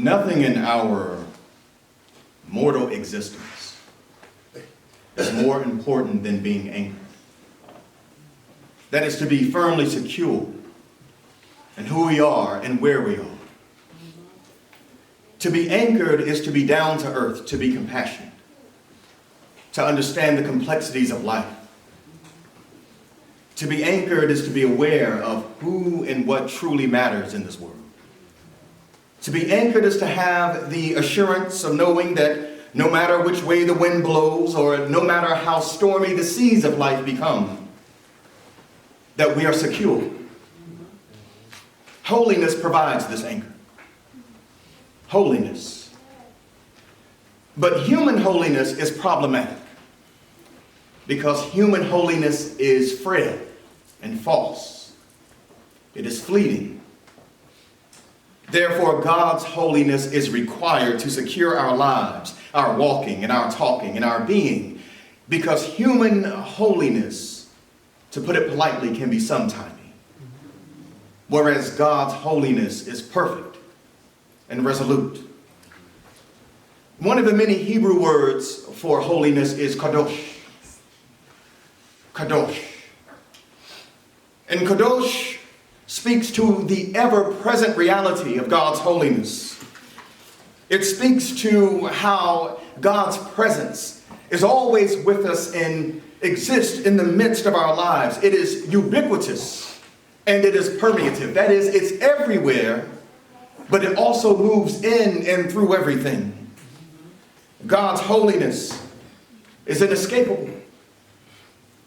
Nothing in our mortal existence is more important than being anchored. That is to be firmly secure in who we are and where we are. To be anchored is to be down to earth, to be compassionate, to understand the complexities of life. To be anchored is to be aware of who and what truly matters in this world. To be anchored is to have the assurance of knowing that no matter which way the wind blows or no matter how stormy the seas of life become, that we are secure. Holiness provides this anchor. Holiness. But human holiness is problematic because human holiness is frail and false. It is fleeting. Therefore, God's holiness is required to secure our lives, our walking and our talking and our being, because human holiness, to put it politely, can be sometimey, whereas God's holiness is perfect and resolute. One of the many Hebrew words for holiness is kadosh. Kadosh. And kadosh speaks to the ever-present reality of God's holiness. It speaks to how God's presence is always with us and exists in the midst of our lives. It is ubiquitous and it is permeative. That is, it's everywhere, but it also moves in and through everything. God's holiness is inescapable.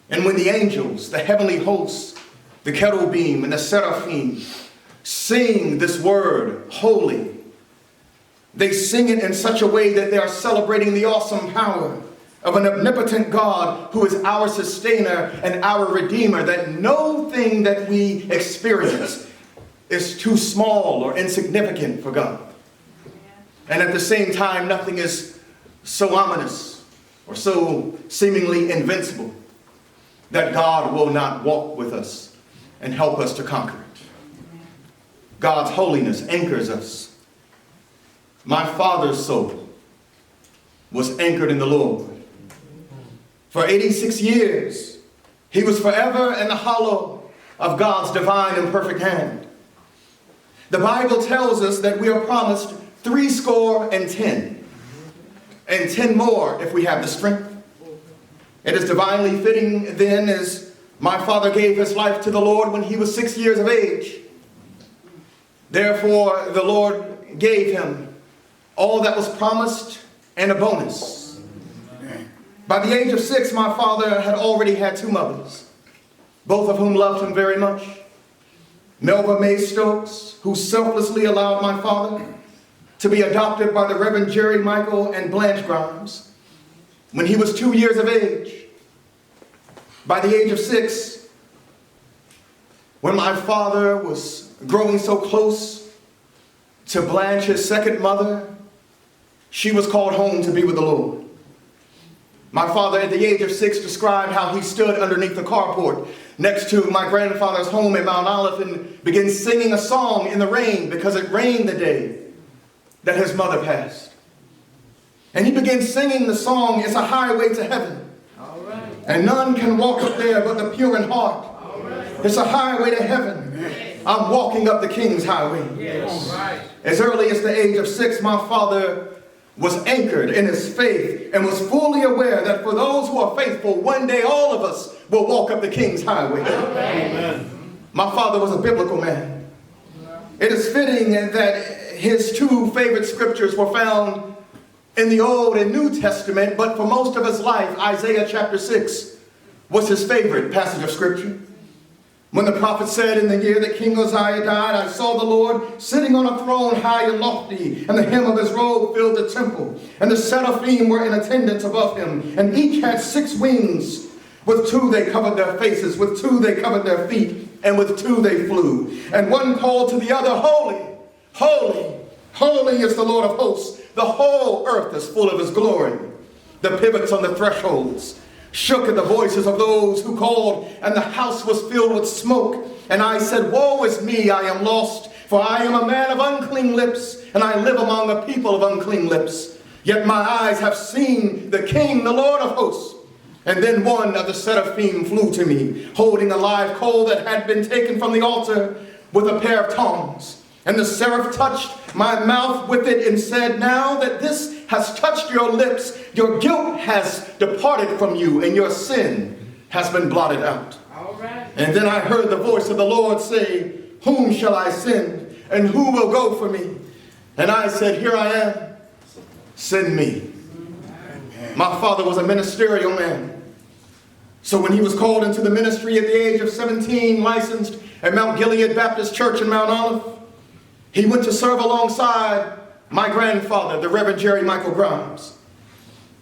And when the angels, the heavenly hosts, the cherubim and the seraphim sing this word, holy, they sing it in such a way that they are celebrating the awesome power of an omnipotent God who is our sustainer and our redeemer, that no thing that we experience is too small or insignificant for God. And at the same time, nothing is so ominous or so seemingly invincible that God will not walk with us and help us to conquer it. God's holiness anchors us. My father's soul was anchored in the Lord. For 86 years, he was forever in the hollow of God's divine and perfect hand. The Bible tells us that we are promised 70 and 10 more if we have the strength. It is divinely fitting then, as my father gave his life to the Lord when he was 6 years of age. Therefore, the Lord gave him all that was promised and a bonus. By the age of 6, my father had already had 2 mothers, both of whom loved him very much. Melba May Stokes, who selflessly allowed my father to be adopted by the Reverend Jerry Michael and Blanche Grimes when he was 2 years of age. By the age of 6, when my father was growing so close to Blanche, his second mother, she was called home to be with the Lord. My father at the age of 6 described how he stood underneath the carport next to my grandfather's home in Mount Olive and began singing a song in the rain because it rained the day that his mother passed. And he began singing the song, "It's a highway to heaven. And none can walk up there but the pure in heart. It's a highway to heaven. I'm walking up the King's highway." Yes. As early as the age of 6, my father was anchored in his faith and was fully aware that for those who are faithful, one day all of us will walk up the King's highway. Amen. My father was a biblical man. It is fitting that his 2 favorite scriptures were found in the Old and New Testament, but for most of his life, Isaiah chapter 6 was his favorite passage of scripture. When the prophet said, "In the year that King Uzziah died, I saw the Lord sitting on a throne high and lofty, and the hem of his robe filled the temple. And the seraphim were in attendance above him, and each had 6 wings. With 2 they covered their faces, with 2 they covered their feet, and with 2 they flew. And one called to the other, Holy, holy, holy is the Lord of hosts. The whole earth is full of his glory." The pivots on the thresholds shook at the voices of those who called, and the house was filled with smoke. And I said, "Woe is me, I am lost, For I am a man of unclean lips, and I live among a people of unclean lips. Yet my eyes have seen the King, the Lord of hosts. And then one of the seraphim flew to me, holding a live coal that had been taken from the altar with a pair of tongs. And the seraph touched my mouth with it and said, now that this has touched your lips, your guilt has departed from you, and your sin has been blotted out. All right. And then I heard the voice of the Lord say, whom shall I send, and who will go for me? And I said, here I am, send me. My father was a ministerial man. So when he was called into the ministry at the age of 17, licensed at Mount Gilead Baptist Church in Mount Olive, he went to serve alongside my grandfather, the Reverend Jerry Michael Grimes.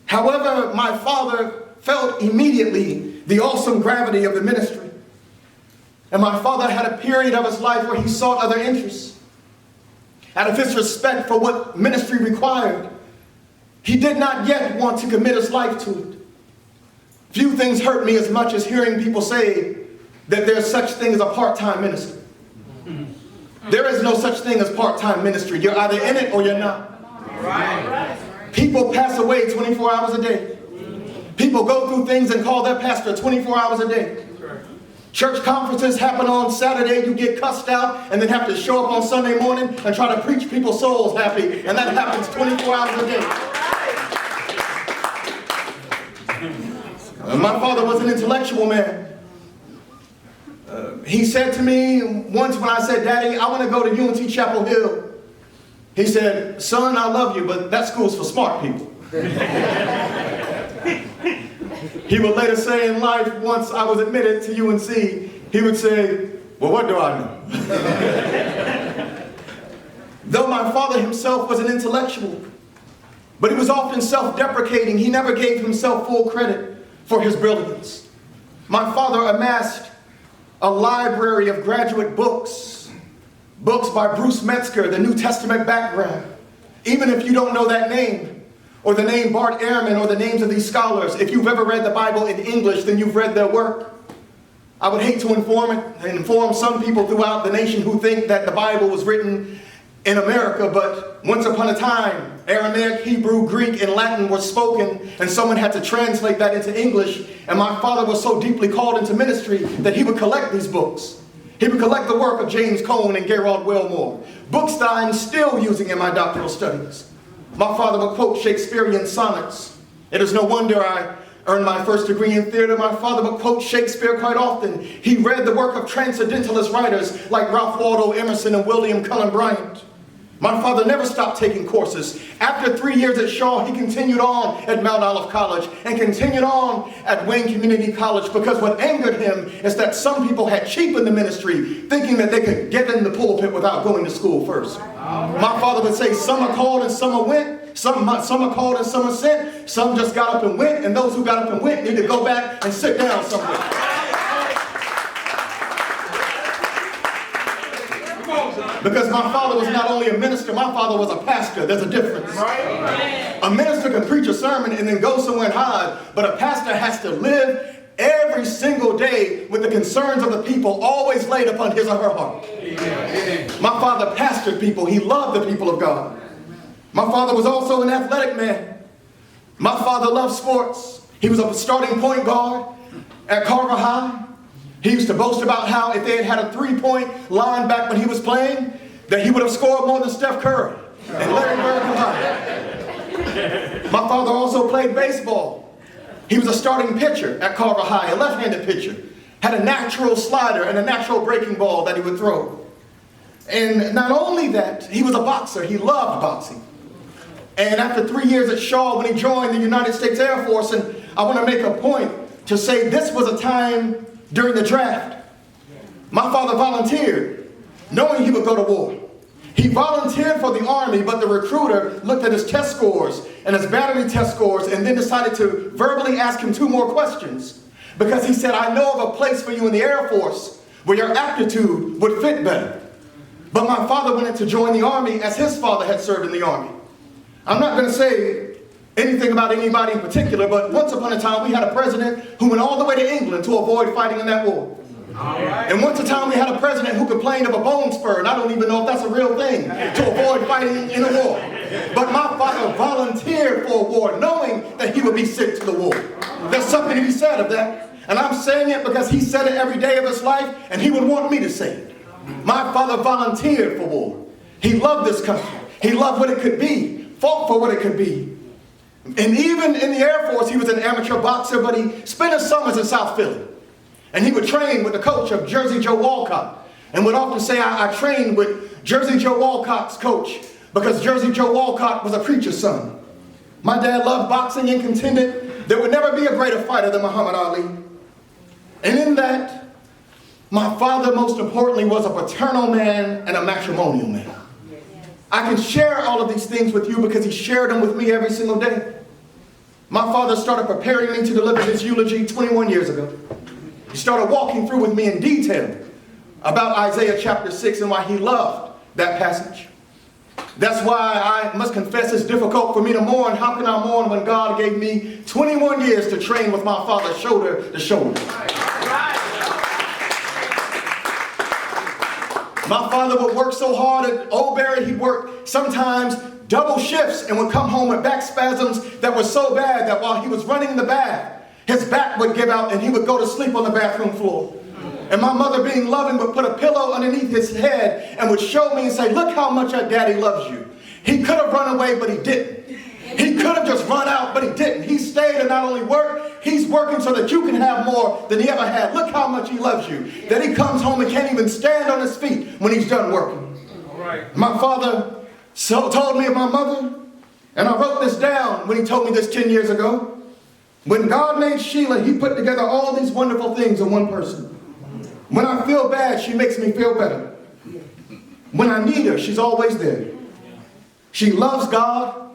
However, my father felt immediately the awesome gravity of the ministry. And my father had a period of his life where he sought other interests. Out of his respect for what ministry required, he did not yet want to commit his life to it. Few things hurt me as much as hearing people say that there's such thing as a part-time ministry. There is no such thing as part-time ministry. You're either in it or you're not. Right. People pass away 24 hours a day. People go through things and call their pastor 24 hours a day. Church conferences happen on Saturday, you get cussed out, and then have to show up on Sunday morning and try to preach people's souls happy, and that happens 24 hours a day. My father was an intellectual man. He said to me once when I said, Daddy, I want to go to UNT Chapel Hill. He said, son, I love you, but that school's for smart people. He would later say in life, once I was admitted to UNC, he would say, well, what do I know? Though my father himself was an intellectual, but he was often self-deprecating, he never gave himself full credit for his brilliance. My father amassed a library of graduate books by Bruce Metzger, the New Testament background. Even if you don't know that name, or the name Bart Ehrman, or the names of these scholars, if you've ever read the Bible in English, then you've read their work. I would hate to inform some people throughout the nation who think that the Bible was written in America, but once upon a time, Aramaic, Hebrew, Greek, and Latin were spoken, and someone had to translate that into English, and my father was so deeply called into ministry that he would collect these books. He would collect the work of James Cone and Gerard Wilmore, books that I'm still using in my doctoral studies. My father would quote Shakespearean sonnets. It is no wonder I earned my first degree in theater. My father would quote Shakespeare quite often. He read the work of transcendentalist writers like Ralph Waldo Emerson and William Cullen Bryant. My father never stopped taking courses. After 3 years at Shaw, he continued on at Mount Olive College and continued on at Wayne Community College, because what angered him is that some people had cheapened the ministry, thinking that they could get in the pulpit without going to school first. My father would say, some are called and some are went. Some are called and some are sent. Some just got up and went, and those who got up and went need to go back and sit down somewhere. Because my father was not only a minister, my father was a pastor. There's a difference. A minister can preach a sermon and then go somewhere and hide, but a pastor has to live every single day with the concerns of the people always laid upon his or her heart. My father pastored people. He loved the people of God. My father was also an athletic man. My father loved sports. He was a starting point guard at Carver High. He used to boast about how if they had a three-point line back when he was playing, that he would have scored more than Steph Curry and Larry Bird combined. My father also played baseball. He was a starting pitcher at Carver High, a left-handed pitcher. Had a natural slider and a natural breaking ball that he would throw. And not only that, he was a boxer. He loved boxing. And after 3 years at Shaw, when he joined the United States Air Force, and I want to make a point to say this was a time during the draft. My father volunteered, knowing he would go to war. He volunteered for the Army, but the recruiter looked at his test scores and his battery test scores and then decided to verbally ask him 2 more questions. Because he said, I know of a place for you in the Air Force where your aptitude would fit better. But my father went in to join the Army as his father had served in the Army. I'm not going to say anything about anybody in particular, but once upon a time we had a president who went all the way to England to avoid fighting in that war. And once a time we had a president who complained of a bone spur, and I don't even know if that's a real thing, to avoid fighting in a war. But my father volunteered for a war, knowing that he would be sent to the war. There's something to be said of that. And I'm saying it because he said it every day of his life, and he would want me to say it. My father volunteered for war. He loved this country. He loved what it could be, fought for what it could be. And even in the Air Force, he was an amateur boxer, but he spent his summers in South Philly. And he would train with the coach of Jersey Joe Walcott, and would often say, I trained with Jersey Joe Walcott's coach, because Jersey Joe Walcott was a preacher's son. My dad loved boxing and contended there would never be a greater fighter than Muhammad Ali. And in that, my father, most importantly, was a paternal man and a matrimonial man. I can share all of these things with you because he shared them with me every single day. My father started preparing me to deliver his eulogy 21 years ago. He started walking through with me in detail about Isaiah chapter 6 and why he loved that passage. That's why I must confess it's difficult for me to mourn. How can I mourn when God gave me 21 years to train with my father shoulder to shoulder? My father would work so hard at Old Barry, he'd work sometimes double shifts and would come home with back spasms that were so bad that while he was running in the bath, his back would give out and he would go to sleep on the bathroom floor. And my mother, being loving, would put a pillow underneath his head and would show me and say, look how much your daddy loves you. He could have run away, but he didn't. He could have just run out, but he didn't. He stayed and not only worked, he's working so that you can have more than he ever had. Look how much he loves you. That he comes home and can't even stand on his feet when he's done working. All right. My father told me of my mother, and I wrote this down when he told me this 10 years ago. When God made Sheila, he put together all these wonderful things in one person. When I feel bad, she makes me feel better. When I need her, she's always there. She loves God,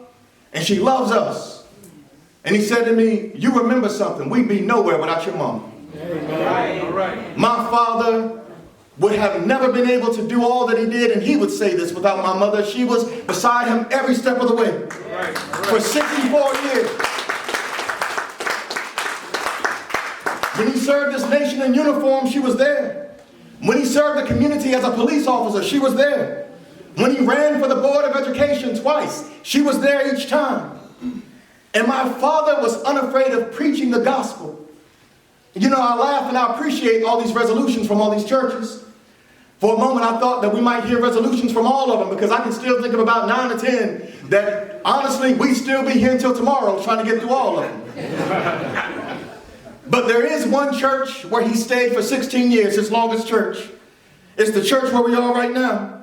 and she loves us. And he said to me, you remember something, we'd be nowhere without your mom. All right. My father would have never been able to do all that he did, and he would say this, without my mother. She was beside him every step of the way. For 64 years. When he served this nation in uniform, she was there. When he served the community as a police officer, she was there. When he ran for the Board of Education twice, she was there each time. And my father was unafraid of preaching the gospel. You know, I laugh and I appreciate all these resolutions from all these churches. For a moment, I thought that we might hear resolutions from all of them, because I can still think of about 9 or 10 that, honestly, we'd still be here until tomorrow trying to get through all of them. But there is one church where he stayed for 16 years, his longest church. It's the church where we are right now.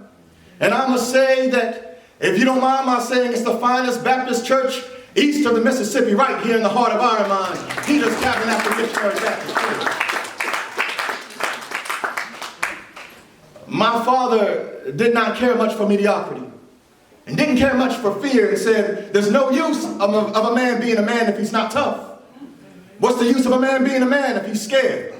And I must say that, if you don't mind my saying, it's the finest Baptist church east of the Mississippi, right here in the heart of Iron Mine, Peter's Tabernacle Missionary Baptist Church. My father did not care much for mediocrity and didn't care much for fear, and said, there's no use of a man being a man if he's not tough. What's the use of a man being a man if he's scared?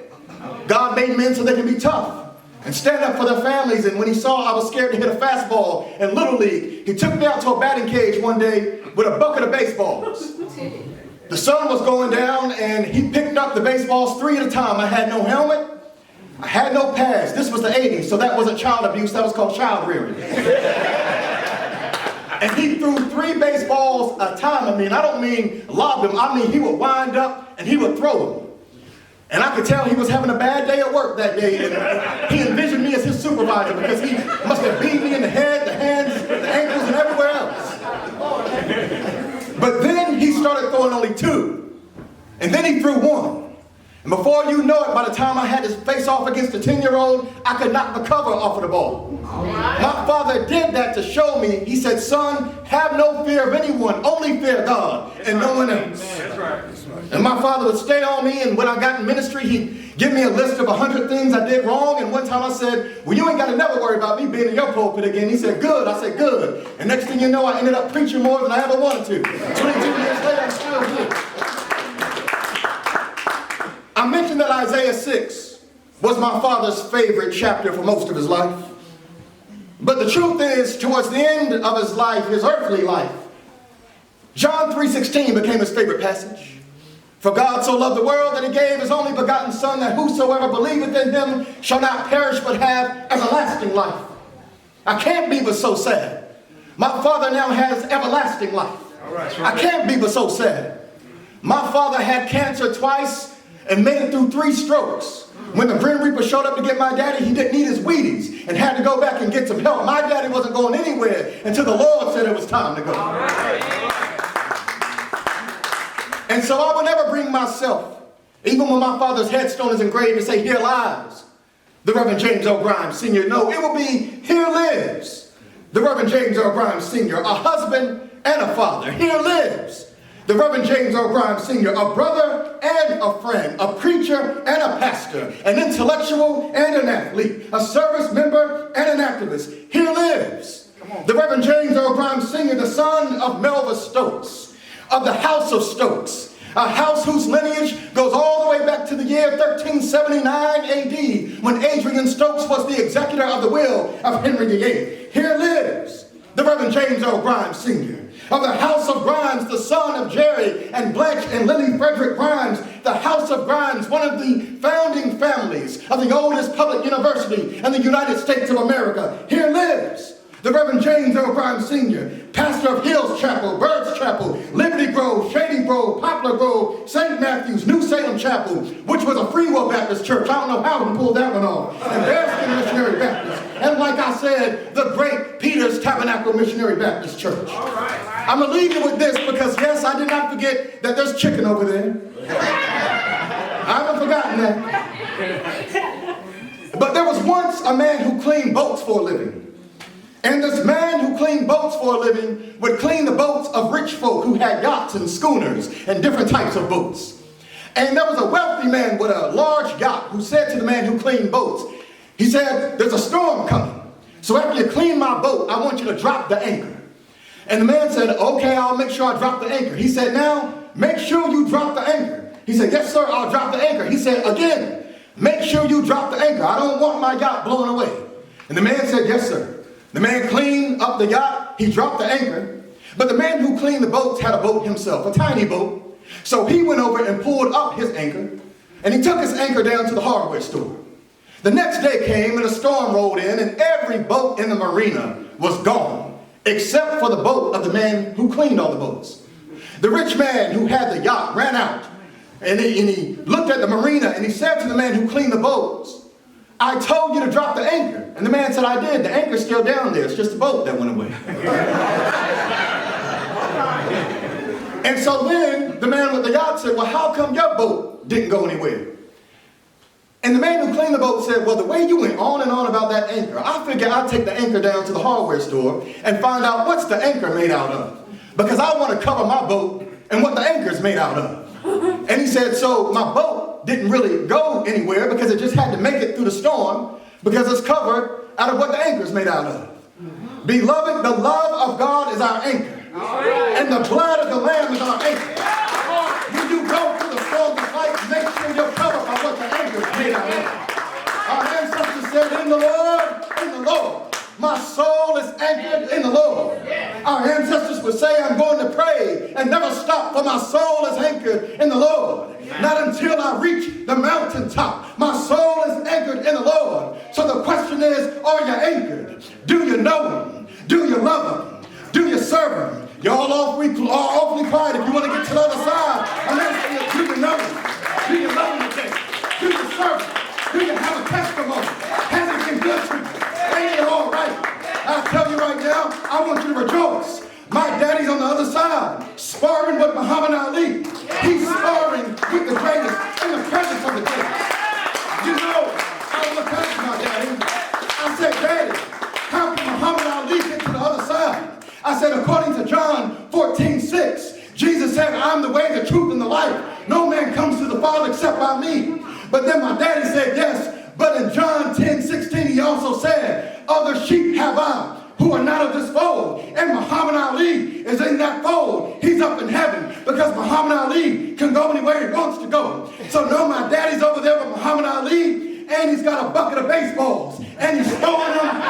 God made men so they can be tough and stand up for their families. And when he saw I was scared to hit a fastball in Little League, he took me out to a batting cage one day with a bucket of baseballs. The sun was going down and he picked up the baseballs 3 at a time. I had no helmet. I had no pads. This was the 80s, so that wasn't child abuse. That was called child rearing. And he threw 3 baseballs at a time at me. And I don't mean lob them. I mean he would wind up and he would throw them. And I could tell he was having a bad day at work that day. And he envisioned me as his supervisor, because he must have beat me in the head, the hands, the ankles, and everywhere else. But then he started throwing only 2. And then he threw 1. And before you know it, by the time I had to face off against a 10-year-old, I could knock the cover off of the ball. My father did that to show me. He said, son, have no fear of anyone, only fear God and no one else. That's right. And my father would stay on me, and when I got in ministry, he'd give me a list of 100 things I did wrong. And one time I said, well, you ain't got to never worry about me being in your pulpit again. He said, good. I said, good. And next thing you know, I ended up preaching more than I ever wanted to. 22 years later, I'm still here. I mentioned that Isaiah 6 was my father's favorite chapter for most of his life. But the truth is, towards the end of his life, his earthly life, John 3:16 became his favorite passage. For God so loved the world that he gave his only begotten Son, that whosoever believeth in him shall not perish but have everlasting life. I can't be but so sad. My father now has everlasting life. I can't be but so sad. My father had cancer twice and made it through 3 strokes. When the Grim Reaper showed up to get my daddy, he didn't eat his Wheaties and had to go back and get some help. My daddy wasn't going anywhere until the Lord said it was time to go. And so I would never bring myself, even when my father's headstone is engraved, to say, here lies the Reverend James Earl Grimes Sr. No, it will be, here lives the Reverend James Earl Grimes Sr., a husband and a father. Here lives the Reverend James Earl Grimes Sr., a brother and a friend, a preacher and a pastor, an intellectual and an athlete, a service member and an activist. Here lives the Reverend James Earl Grimes Sr., the son of Melva Stokes, of the House of Stokes, a house whose lineage goes all the way back to the year 1379 AD, when Adrian Stokes was the executor of the will of Henry VIII. Here lives the Reverend James Earl Grimes Sr., of the House of Grimes, the son of Jerry and Blanche and Lily Frederick Grimes, the House of Grimes, one of the founding families of the oldest public university in the United States of America. Here lives the Reverend James Earl Grimes Sr., pastor of Hills Chapel, Birds Chapel, Liberty Grove, Shady Grove, Poplar Grove, St. Matthew's, New Salem Chapel, which was a Free Will Baptist church. I don't know how he pulled that one off. And Bearskin Missionary Baptist. And like I said, the great Peter's Tabernacle Missionary Baptist Church. All right. I'm going to leave you with this because, yes, I did not forget that there's chicken over there. I haven't forgotten that. But there was once a man who cleaned boats for a living. And this man who cleaned boats for a living would clean the boats of rich folk who had yachts and schooners and different types of boats. And there was a wealthy man with a large yacht who said to the man who cleaned boats, he said, there's a storm coming. So after you clean my boat, I want you to drop the anchor. And the man said, okay, I'll make sure I drop the anchor. He said, now, make sure you drop the anchor. He said, yes, sir, I'll drop the anchor. He said, again, make sure you drop the anchor. I don't want my yacht blown away. And the man said, yes, sir. The man cleaned up the yacht, he dropped the anchor, but the man who cleaned the boats had a boat himself, a tiny boat. So he went over and pulled up his anchor, and he took his anchor down to the hardware store. The next day came and a storm rolled in, and every boat in the marina was gone, except for the boat of the man who cleaned all the boats. The rich man who had the yacht ran out, and he looked at the marina, and he said to the man who cleaned the boats, I told you to drop the anchor. And the man said, I did. The anchor's still down there. It's just the boat that went away. And so then the man with the yacht said, well, how come your boat didn't go anywhere? And the man who cleaned the boat said, well, the way you went on and on about that anchor, I figured I'd take the anchor down to the hardware store and find out what's the anchor made out of. Because I want to cover my boat and what the anchor's made out of. And he said, so my boat didn't really go anywhere because it just had to make it through the storm because it's covered out of what the anchor's made out of. Beloved, the love of God is our anchor. And the blood of the Lamb is our anchor. When you go through the storm of life, make sure you're covered by what the anchor's made out of. Our ancestors said, in the Lord, my soul is anchored in the Lord. Our ancestors would say, I'm going to pray and never stop, for my soul is anchored in the Lord. Not until I reach the mountaintop. My soul is anchored in the Lord. So the question is, are you anchored? Do you know him? Do you love him? Do you serve him? You're all awfully quiet. If you want to get to the other side, I'm asking you, do you know him? Do you love him today? Do you serve him? Do you have a testimony? Has it been good to you? Ain't it all right? I'll tell you right now, I want you to rejoice. My daddy's on the other side, sparring with Muhammad Ali. He's sparring with the greatest in the presence of the greatest. You know, I looked at my daddy. I said, Daddy, how can Muhammad Ali get to the other side? I said, according to John 14:6, Jesus said, I'm the way, the truth, and the life. No man comes to the Father except by me. But then my daddy said, yes, but in John 10:16, he also said, other sheep have I, who are not of this fold. And Muhammad Ali is in that fold. He's up in heaven because Muhammad Ali can go anywhere he wants to go. So no, my daddy's over there with Muhammad Ali, and he's got a bucket of baseballs, and he's throwing them